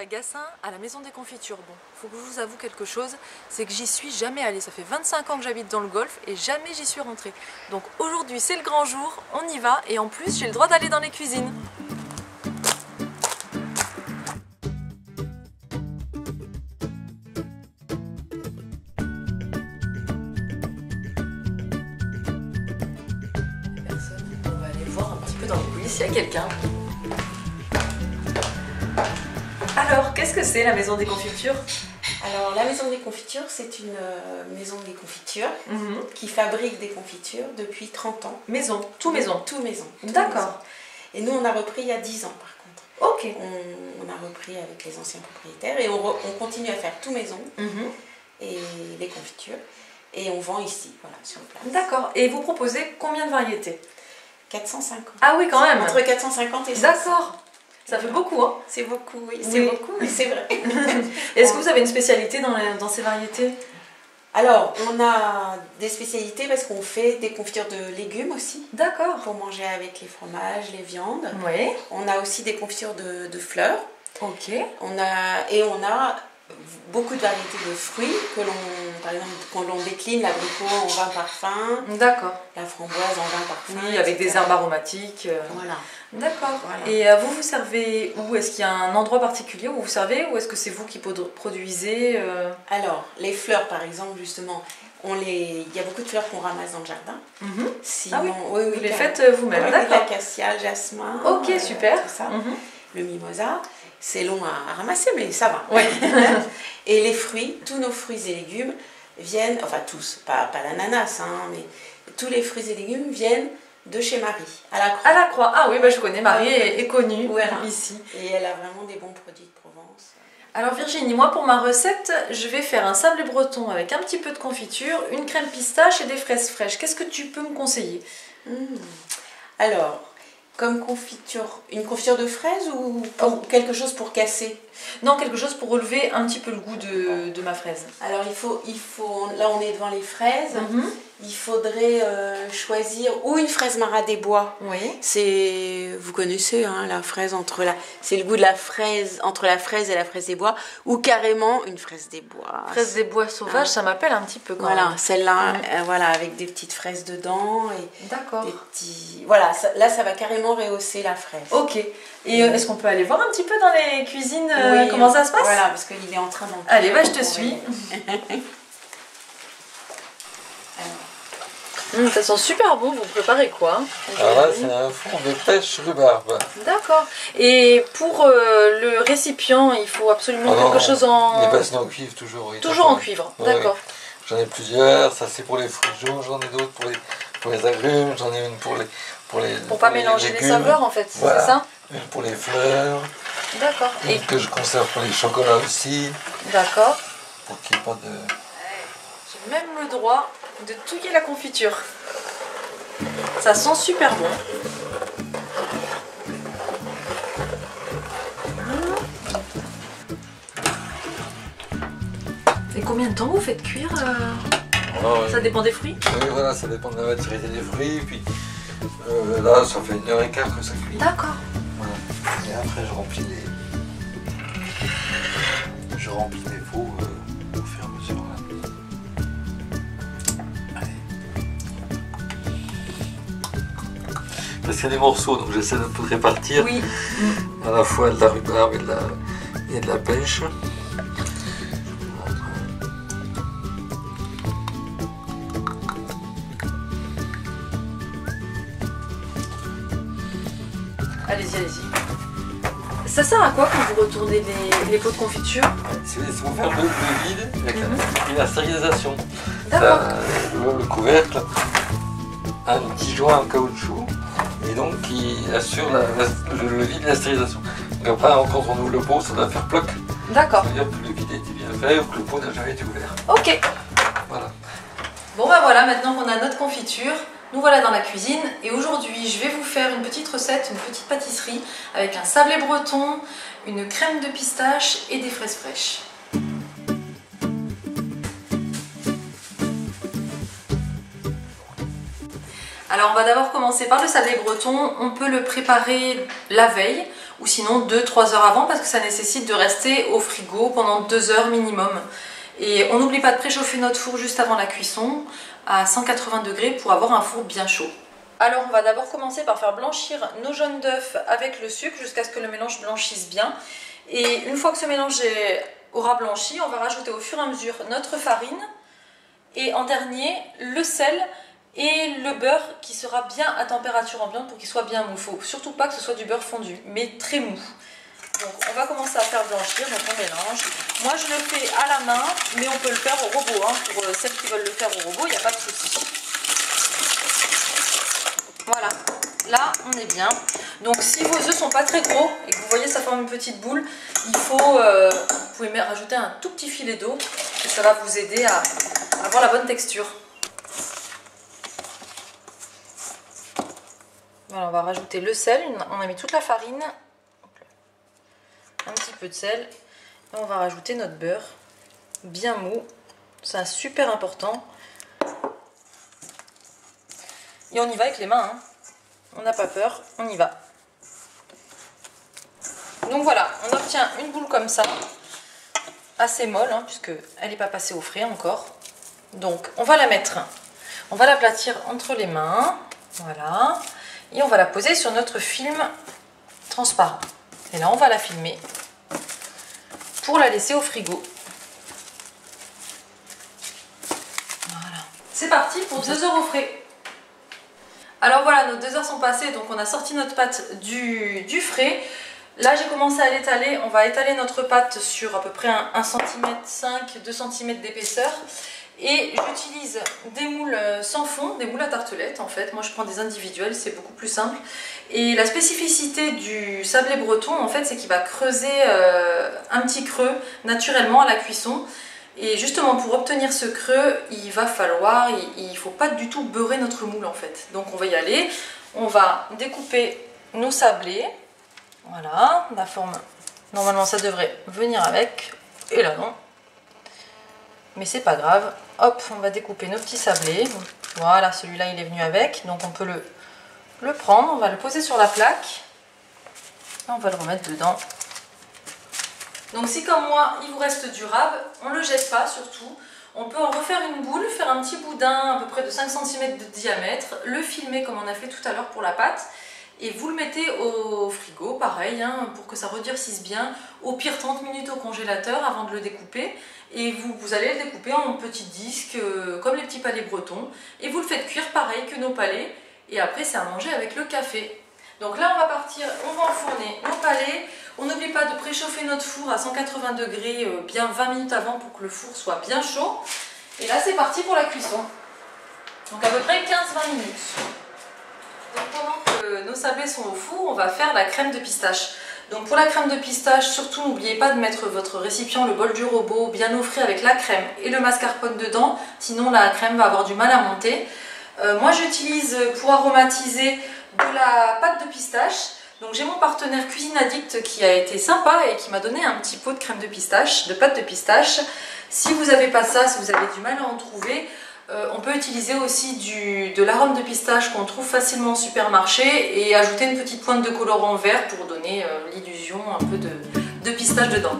à Gassin, à la maison des confitures. Bon, faut que je vous avoue quelque chose, c'est que j'y suis jamais allée. Ça fait 25 ans que j'habite dans le Golfe et jamais j'y suis rentrée. Donc aujourd'hui c'est le grand jour, on y va et en plus j'ai le droit d'aller dans les cuisines. Personne, on va aller voir un petit peu dans les coulisses s'il y a quelqu'un. Alors, qu'est-ce que c'est la maison des confitures? Alors, la maison des confitures, c'est une maison des confitures qui fabrique des confitures depuis 30 ans. Maison, tout maison. Tout maison. D'accord. Et nous, on a repris il y a 10 ans, par contre. Ok. On a repris avec les anciens propriétaires et on continue à faire tout maison et les confitures. Et on vend ici, voilà, sur place. D'accord. Et vous proposez combien de variétés? 450. Ah oui, quand même. Entre 450 et 500. D'accord. Ça fait beaucoup, hein? C'est beaucoup, oui. C'est beaucoup, mais c'est vrai. Est-ce que vous avez une spécialité dans ces variétés? Alors, on a des spécialités parce qu'on fait des confitures de légumes aussi. D'accord. Pour manger avec les fromages, les viandes. Oui. On a aussi des confitures de fleurs. Ok. On a beaucoup de variétés de fruits que par exemple, quand l'on décline l'abricot en vin parfum. D'accord. La framboise en vin parfum. Oui, avec des herbes aromatiques. Voilà. D'accord. Voilà. Et vous servez où? Est-ce qu'il y a un endroit particulier où vous servez ou est-ce que c'est vous qui produisez Alors, les fleurs par exemple, justement, il y a beaucoup de fleurs qu'on ramasse dans le jardin. Sinon, ah oui, oui, vous les faites vous-même, d'accord. d'accord. L'acacia, le jasmin. Ok, super. Tout ça. Le mimosa. C'est long à ramasser, mais ça va. Ouais. Et les fruits, tous nos fruits et légumes viennent, enfin tous, pas l'ananas, hein, mais tous les fruits et légumes viennent de chez Marie, à la Croix. À la Croix. Ah oui, bah, je connais. Marie est connue ici. Et elle a vraiment des bons produits de Provence. Alors Virginie, moi pour ma recette, je vais faire un sablé breton avec un petit peu de confiture, une crème pistache et des fraises fraîches. Qu'est-ce que tu peux me conseiller? Alors, comme confiture, une confiture de fraises ou quelque chose pour casser? Non, quelque chose pour relever un petit peu le goût de ma fraise. Alors là on est devant les fraises, il faudrait choisir ou une fraise Marat des Bois. Oui. Vous connaissez hein, la fraise c'est le goût de la fraise entre la fraise et la fraise des bois, ou carrément une fraise des bois. Fraise des bois sauvages, ça m'appelle un petit peu quand voilà, même. Celle-là, voilà, avec des petites fraises dedans et d'accord. Des petits. Voilà, là ça va carrément rehausser la fraise. Ok. Et est-ce qu'on peut aller voir un petit peu dans les cuisines comment ça se passe? Voilà, parce qu'il est en train d'en. Allez, bah je te suis. Ça sent super bon, vous préparez quoi? Alors là, c'est un fond de pêche rhubarbe. D'accord. Et pour le récipient, il faut absolument quelque chose en... Les bassins en cuivre, toujours. Oui, toujours en cuivre, d'accord. Oui. J'en ai plusieurs, ça c'est pour les fruits jaunes, j'en ai d'autres pour les agrumes, j'en ai une pour les Pour pas mélanger les saveurs en fait, voilà. C'est ça? Une pour les fleurs. D'accord. Et que je conserve pour les chocolats aussi. D'accord. Pour qu'il n'y ait pas de... J'ai même le droit de touiller la confiture. Ça sent super bon. Et combien de temps vous faites cuire Ça dépend des fruits? Oui, voilà, ça dépend de la maturité des fruits. Puis là, ça fait 1h15 que ça cuit. D'accord. Voilà. Et après, je remplis les pots au fur et à mesure. Parce qu'il y a des morceaux, donc j'essaie de tout répartir. Oui. À la fois de la rhubarbe et de la pêche. Allez-y, allez-y. Ça sert à quoi quand vous retournez les pots de confiture? C'est pour faire le vide et la stérilisation. D'accord. Le couvercle a un petit joint en caoutchouc et donc qui assure le vide et la stérilisation. Donc après, quand on ouvre le pot, ça doit faire ploc. D'accord. Ça veut dire que le vide a été bien fait ou que le pot n'a jamais été ouvert. Ok. Voilà. Bon bah voilà, maintenant qu'on a notre confiture, nous voilà dans la cuisine et aujourd'hui je vais vous faire une petite recette, une petite pâtisserie avec un sablé breton, une crème de pistache et des fraises fraîches. Alors Alors on va d'abord commencer par le sablé breton. On peut le préparer la veille ou sinon 2-3 heures avant parce que ça nécessite de rester au frigo pendant 2 heures minimum. Et on n'oublie pas de préchauffer notre four juste avant la cuisson à 180 degrés pour avoir un four bien chaud. Alors on va d'abord commencer par faire blanchir nos jaunes d'œufs avec le sucre jusqu'à ce que le mélange blanchisse bien. Et une fois que ce mélange aura blanchi, on va rajouter au fur et à mesure notre farine et en dernier le sel et le beurre qui sera bien à température ambiante pour qu'il soit bien mou. Il ne faut surtout pas que ce soit du beurre fondu, mais très mou. Donc on va commencer à faire blanchir, donc on mélange. Moi je le fais à la main, mais on peut le faire au robot. Hein. Pour celles qui veulent le faire au robot, il n'y a pas de souci. Voilà, là on est bien. Donc si vos œufs sont pas très gros et que vous voyez ça forme une petite boule, il faut, vous pouvez rajouter un tout petit filet d'eau et ça va vous aider à avoir la bonne texture. Voilà, on va rajouter le sel, on a mis toute la farine, un petit peu de sel et on va rajouter notre beurre bien mou, c'est super important. Et on y va avec les mains, hein. On n'a pas peur, on y va. Donc voilà, on obtient une boule comme ça, assez molle, hein, puisqu'elle n'est pas passée au frais encore. Donc on va la mettre, on va l'aplatir entre les mains, voilà. Et on va la poser sur notre film transparent. Et là on va la filmer pour la laisser au frigo. Voilà. C'est parti pour 2 heures au frais. Alors voilà, nos 2 heures sont passées, donc on a sorti notre pâte du frais. Là j'ai commencé à l'étaler, on va étaler notre pâte sur à peu près 1 cm 5, 2 cm d'épaisseur. Et j'utilise des moules sans fond, des moules à tartelettes en fait. Moi je prends des individuels, c'est beaucoup plus simple. Et la spécificité du sablé breton en fait, c'est qu'il va creuser un petit creux naturellement à la cuisson. Et justement pour obtenir ce creux, il va falloir, il ne faut pas du tout beurrer notre moule en fait. Donc on va y aller, on va découper nos sablés. Voilà, la forme, normalement ça devrait venir avec, et là non. Mais c'est pas grave, hop, on va découper nos petits sablés. Voilà, celui-là il est venu avec, donc on peut le prendre, on va le poser sur la plaque. Et on va le remettre dedans. Donc si comme moi, il vous reste du rab, on ne le jette pas surtout. On peut en refaire une boule, faire un petit boudin à peu près de 5 cm de diamètre, le filmer comme on a fait tout à l'heure pour la pâte. Et vous le mettez au frigo, pareil, hein, pour que ça redurcisse bien. Au pire 30 minutes au congélateur avant de le découper. Et vous allez le découper en petits disques, comme les petits palets bretons. Et vous le faites cuire pareil que nos palets. Et après c'est à manger avec le café. Donc là on va partir, on va enfourner nos palets. On n'oublie pas de préchauffer notre four à 180 degrés bien 20 minutes avant pour que le four soit bien chaud. Et là c'est parti pour la cuisson. Donc à peu près 15-20 minutes. Donc pendant que nos sablés sont au four, on va faire la crème de pistache. Donc pour la crème de pistache, surtout n'oubliez pas de mettre votre récipient, le bol du robot, bien au frais avec la crème et le mascarpone dedans, sinon la crème va avoir du mal à monter. Moi j'utilise pour aromatiser de la pâte de pistache. Donc j'ai mon partenaire Cuisine Addict qui a été sympa et qui m'a donné un petit pot de crème de pistache, de pâte de pistache. Si vous n'avez pas ça, si vous avez du mal à en trouver, on peut utiliser aussi de l'arôme de pistache qu'on trouve facilement au supermarché et ajouter une petite pointe de colorant vert pour donner l'illusion un peu de pistache dedans.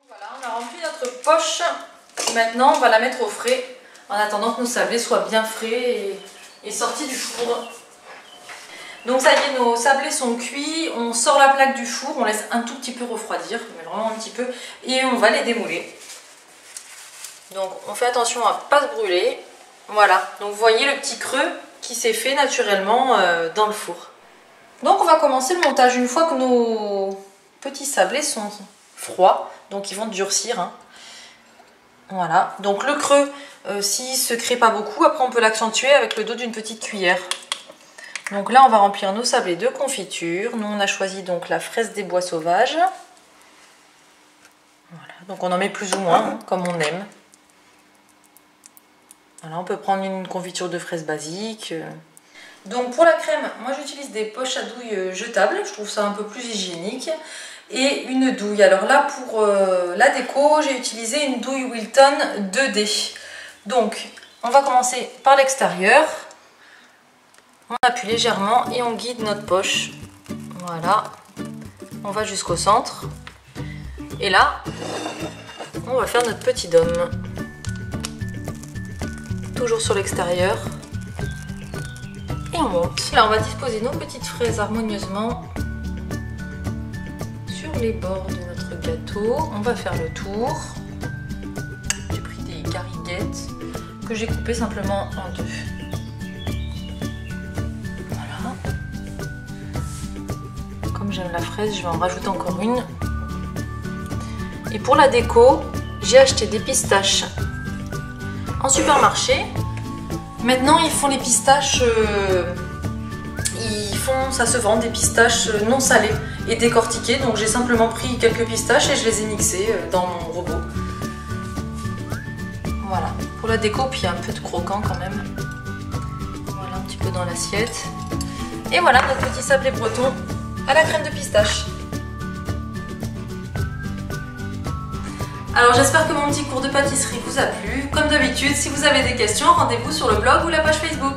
Voilà, on a rempli notre poche. Maintenant, on va la mettre au frais. En attendant que nos sablés soient bien frais et sortis du four. Donc ça y est, nos sablés sont cuits, on sort la plaque du four, on laisse un tout petit peu refroidir, mais vraiment un petit peu, et on va les démouler. Donc on fait attention à ne pas se brûler. Voilà, donc vous voyez le petit creux qui s'est fait naturellement dans le four. Donc on va commencer le montage une fois que nos petits sablés sont froids, donc ils vont durcir. Hein. Voilà, donc le creux, s'il ne se crée pas beaucoup, après on peut l'accentuer avec le dos d'une petite cuillère. Donc là on va remplir nos sablés de confiture. Nous on a choisi donc la fraise des bois sauvages. Voilà, donc on en met plus ou moins, hein, comme on aime. Voilà, on peut prendre une confiture de fraises basique. Donc pour la crème, moi j'utilise des poches à douille jetables, je trouve ça un peu plus hygiénique. Et une douille. Alors là pour la déco, j'ai utilisé une douille Wilton 2D. Donc on va commencer par l'extérieur. On appuie légèrement et on guide notre poche. Voilà. On va jusqu'au centre. Et là, on va faire notre petit dôme. Toujours sur l'extérieur. Et on monte. Là, on va disposer nos petites fraises harmonieusement sur les bords de notre gâteau. On va faire le tour. J'ai pris des gariguettes que j'ai coupées simplement en deux. Voilà. Comme j'aime la fraise, je vais en rajouter encore une. Et pour la déco, j'ai acheté des pistaches en supermarché. Maintenant, ils font les pistaches, ça se vend des pistaches non salées et décortiquées. Donc j'ai simplement pris quelques pistaches et je les ai mixées dans mon robot. Voilà, pour la déco, puis un peu de croquant quand même. Voilà, un petit peu dans l'assiette. Et voilà notre petit sablé breton à la crème de pistache. Alors j'espère que mon petit cours de pâtisserie vous a plu. Comme d'habitude, si vous avez des questions, rendez-vous sur le blog ou la page Facebook.